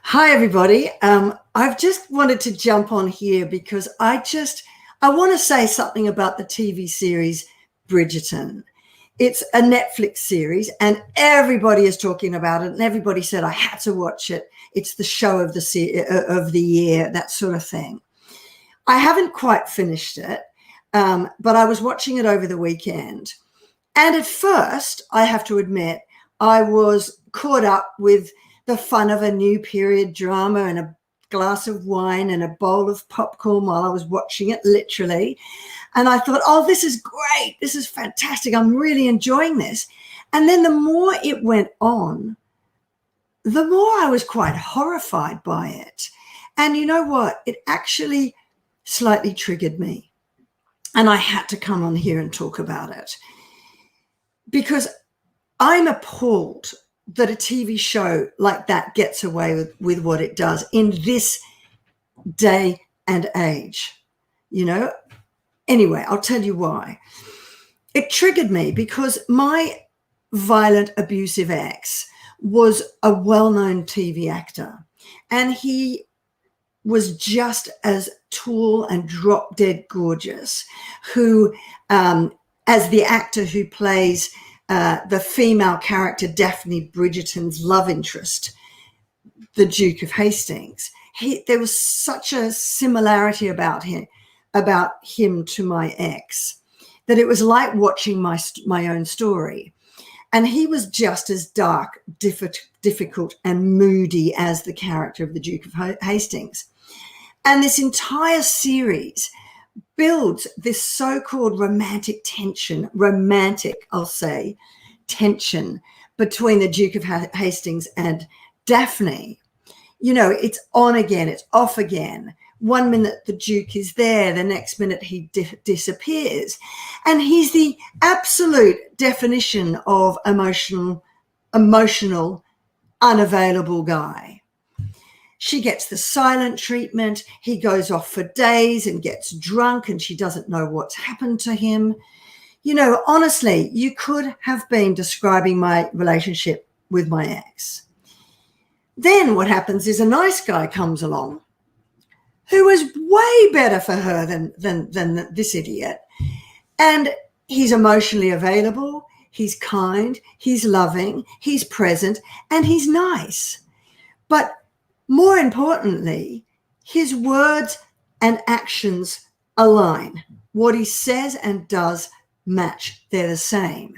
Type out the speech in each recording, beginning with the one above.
Hi, everybody. I've just wanted to jump on here because I want to say something about the TV series Bridgerton. It's a Netflix series and everybody is talking about it and everybody said I had to watch it. It's the show of the year, that sort of thing. I haven't quite finished it, but I was watching it over the weekend. And at first, I have to admit, I was caught up with the fun of a new period drama and a glass of wine and a bowl of popcorn while I was watching it, literally. And I thought, oh, this is great. This is fantastic. I'm really enjoying this. And then the more it went on, the more I was quite horrified by it. And you know what? It actually slightly triggered me. And I had to come on here and talk about it because I'm appalled that a TV show like that gets away with what it does in this day and age, you know? Anyway, I'll tell you why. It triggered me because my violent, abusive ex was a well-known TV actor, and he was just as tall and drop-dead gorgeous, who, as the actor who plays the female character Daphne Bridgerton's love interest, the Duke of Hastings. There was such a similarity about him to my ex that it was like watching my own story. And he was just as dark, difficult, and moody as the character of the Duke of Hastings. And this entire series builds this so-called romantic tension, I'll say, tension between the Duke of Hastings and Daphne. You know, it's on again, it's off again. One minute the Duke is there, the next minute he disappears. And he's the absolute definition of emotional, unavailable guy. She gets the silent treatment. He goes off for days and gets drunk and she doesn't know what's happened to him. You know, honestly, you could have been describing my relationship with my ex. Then what happens is a nice guy comes along who is way better for her than this idiot. And he's emotionally available. He's kind. He's loving. He's present. And he's nice. But more importantly, his words and actions align. What he says and does match. They're the same.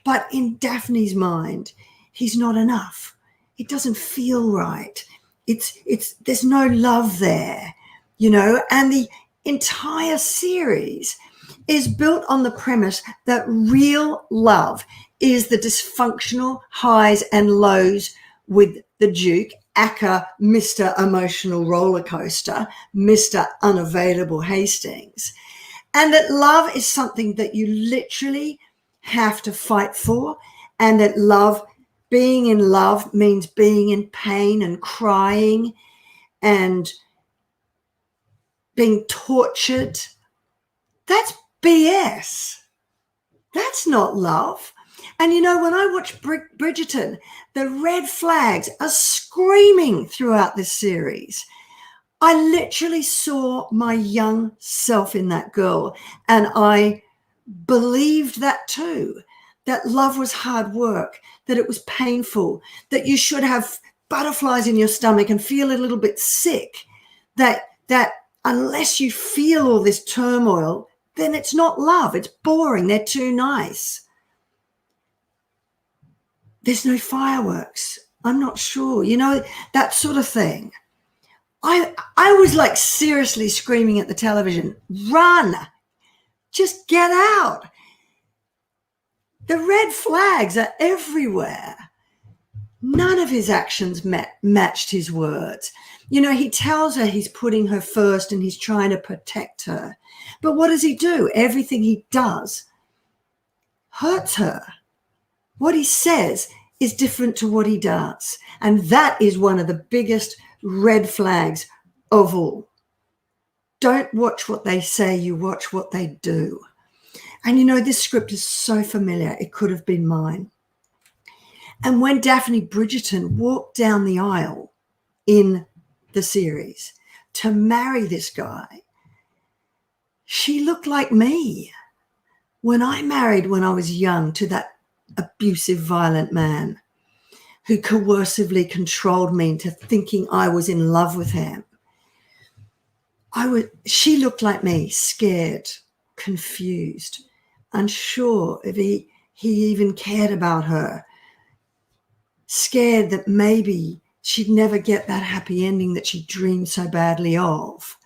But in Daphne's mind, he's not enough. It doesn't feel right. There's no love there, you know, and the entire series is built on the premise that real love is the dysfunctional highs and lows with the Duke, aka Mr. Emotional Rollercoaster, Mr. Unavailable Hastings, and that love is something that you literally have to fight for, and that being in love means being in pain and crying and being tortured. That's BS. That's not love. And you know, when I watch Bridgerton, the red flags are screaming throughout this series. I literally saw my young self in that girl, and I believed that too, that love was hard work, that it was painful, that you should have butterflies in your stomach and feel a little bit sick, that unless you feel all this turmoil, then it's not love. It's boring. They're too nice. There's no fireworks. I'm not sure, you know, that sort of thing. I was like seriously screaming at the television, run, just get out. The red flags are everywhere. None of his actions matched his words. You know, he tells her he's putting her first and he's trying to protect her. But what does he do? Everything he does hurts her. What he says is different to what he does. And that is one of the biggest red flags of all. Don't watch what they say, you watch what they do. And you know, this script is so familiar, it could have been mine. And when Daphne Bridgerton walked down the aisle in the series to marry this guy. She looked like me when I married when I was young to that abusive, violent man who coercively controlled me into thinking I was in love with him. She looked like me, scared, confused, unsure if he even cared about her, scared that maybe she'd never get that happy ending that she dreamed so badly of.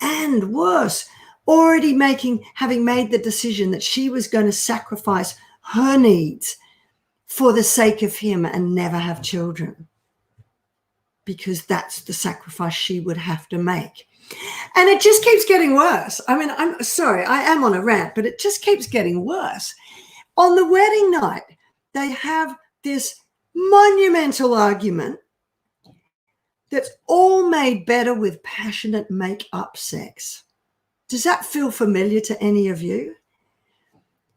And worse, already having made the decision that she was going to sacrifice her needs for the sake of him and never have children, because that's the sacrifice she would have to make. And it just keeps getting worse. I mean, I'm sorry, I am on a rant, but it just keeps getting worse. On the wedding night, they have this monumental argument that's all made better with passionate make-up sex. Does that feel familiar to any of you?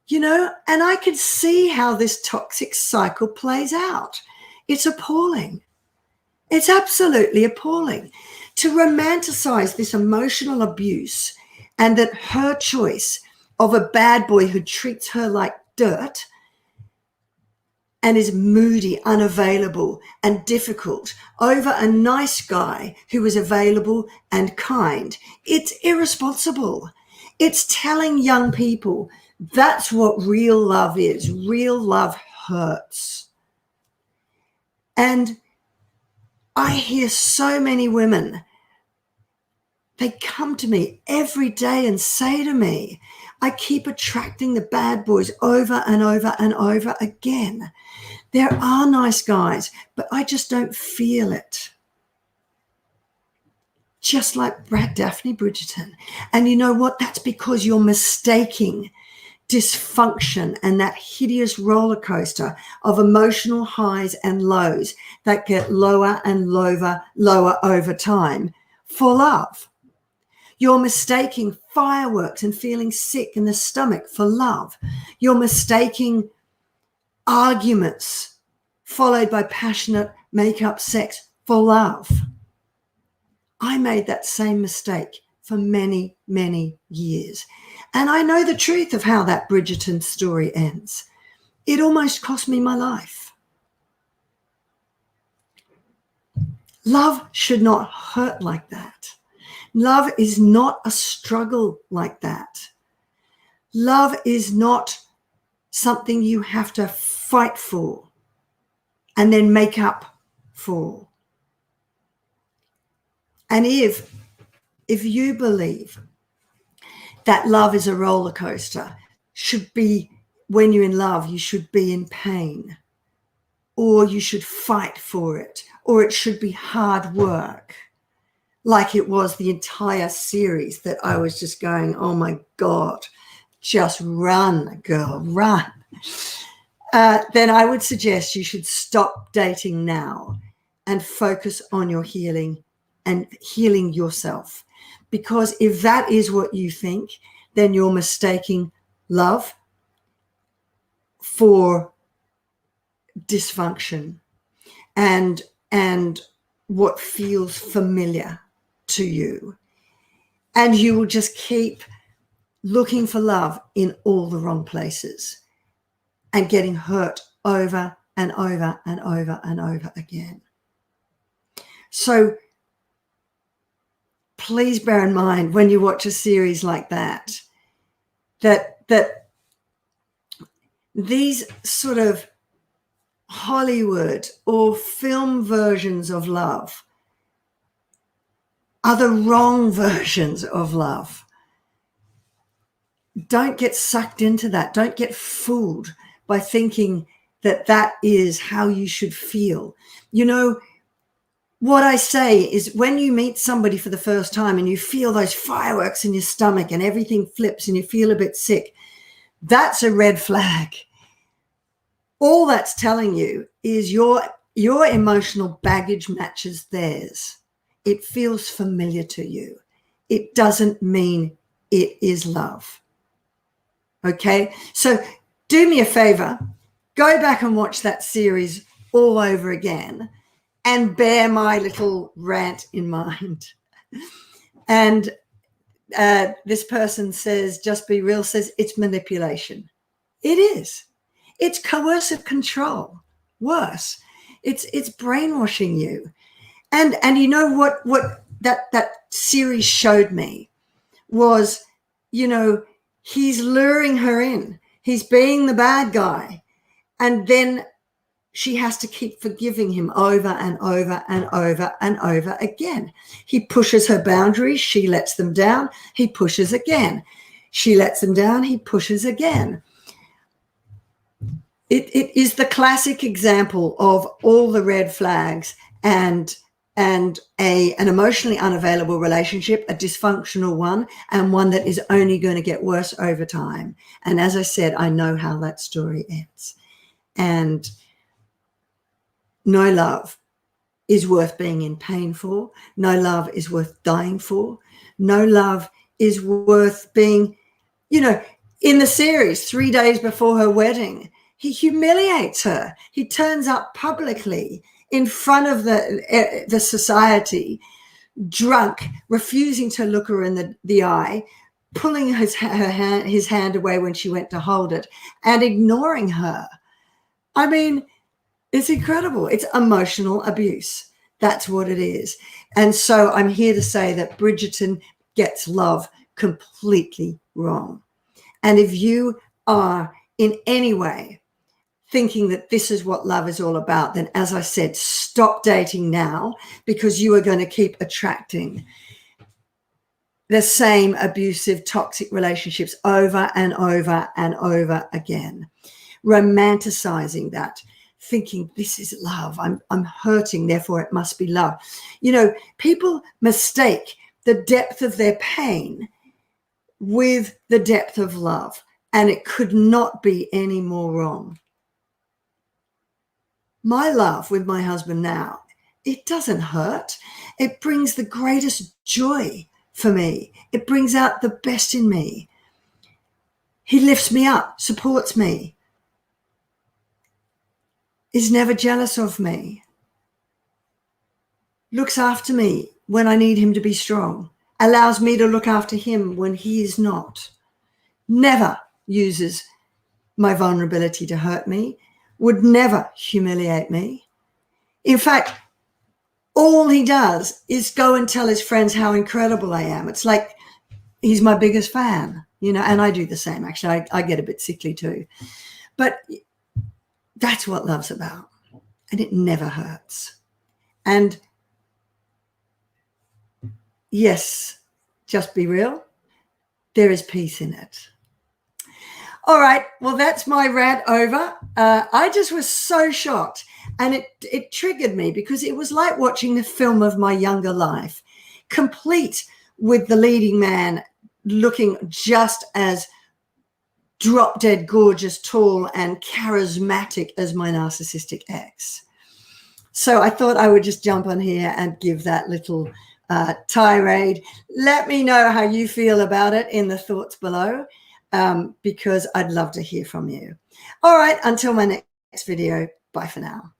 You know, and I could see how this toxic cycle plays out. It's appalling. It's absolutely appalling to romanticize this emotional abuse, and that her choice of a bad boy who treats her like dirt and is moody, unavailable, and difficult over a nice guy who is available and kind. It's irresponsible. It's telling young people that's what real love is. Real love hurts. And I hear so many women, they come to me every day and say to me, I keep attracting the bad boys over and over and over again. There are nice guys, but I just don't feel it. Just like Daphne Bridgerton. And you know what? That's because you're mistaking dysfunction and that hideous roller coaster of emotional highs and lows that get lower and lower over time for love. You're mistaking fireworks and feeling sick in the stomach for love. You're mistaking arguments followed by passionate make-up sex for love. I made that same mistake for many, many years. And I know the truth of how that Bridgerton story ends. It almost cost me my life. Love should not hurt like that. Love is not a struggle like that. Love is not something you have to fight for and then make up for. And if you believe that love is a roller coaster, should be, when you're in love, you should be in pain, or you should fight for it, or it should be hard work, like it was the entire series that I was just going, oh my God, just run, girl, run. Then I would suggest you should stop dating now and focus on your healing and healing yourself. Because if that is what you think, then you're mistaking love for dysfunction and what feels familiar to you. And you will just keep looking for love in all the wrong places and getting hurt over and over and over and over again. So please bear in mind when you watch a series like that, that these sort of Hollywood or film versions of love are the wrong versions of love. Don't get sucked into that. Don't get fooled by thinking that that is how you should feel. You know, what I say is when you meet somebody for the first time and you feel those fireworks in your stomach and everything flips and you feel a bit sick, that's a red flag. All that's telling you is your emotional baggage matches theirs. It feels familiar to you. It doesn't mean it is love. Okay? So do me a favor, go back and watch that series all over again and bear my little rant in mind. And this person says, Just Be Real says, it's manipulation. It is. It's coercive control. Worse, it's brainwashing you. And you know what that series showed me was, you know, he's luring her in. He's being the bad guy. And then she has to keep forgiving him over and over and over and over again. He pushes her boundaries. She lets them down. He pushes again. She lets them down. He pushes again. It is the classic example of all the red flags and an emotionally unavailable relationship, a dysfunctional one, and one that is only going to get worse over time. And as I said, I know how that story ends. And no love is worth being in pain for. No love is worth dying for. No love is worth being, you know, in the series, 3 days before her wedding, he humiliates her. He turns up publicly in front of the society, drunk, refusing to look her in the eye, pulling his hand away when she went to hold it, and ignoring her. I mean, it's incredible. It's emotional abuse. That's what it is. And so I'm here to say that Bridgerton gets love completely wrong. And if you are in any way thinking that this is what love is all about, then as I said, stop dating now, because you are going to keep attracting the same abusive, toxic relationships over and over and over again. Romanticizing that, thinking this is love. I'm hurting, therefore it must be love. You know, people mistake the depth of their pain with the depth of love, and it could not be any more wrong. My love with my husband now, it doesn't hurt. It brings the greatest joy for me. It brings out the best in me. He lifts me up, supports me, is never jealous of me, looks after me when I need him to be strong, allows me to look after him when he is not, never uses my vulnerability to hurt me, would never humiliate me. In fact, all he does is go and tell his friends how incredible I am. It's like he's my biggest fan, you know, and I do the same. Actually, I get a bit sickly too. But that's what love's about. And it never hurts. And yes, just be real. There is peace in it. All right. Well, that's my rant over. I just was so shocked, and it triggered me because it was like watching the film of my younger life, complete with the leading man looking just as drop dead gorgeous, tall and charismatic as my narcissistic ex. So I thought I would just jump on here and give that little tirade. Let me know how you feel about it in the thoughts below, because I'd love to hear from you. All right, until my next video, bye for now.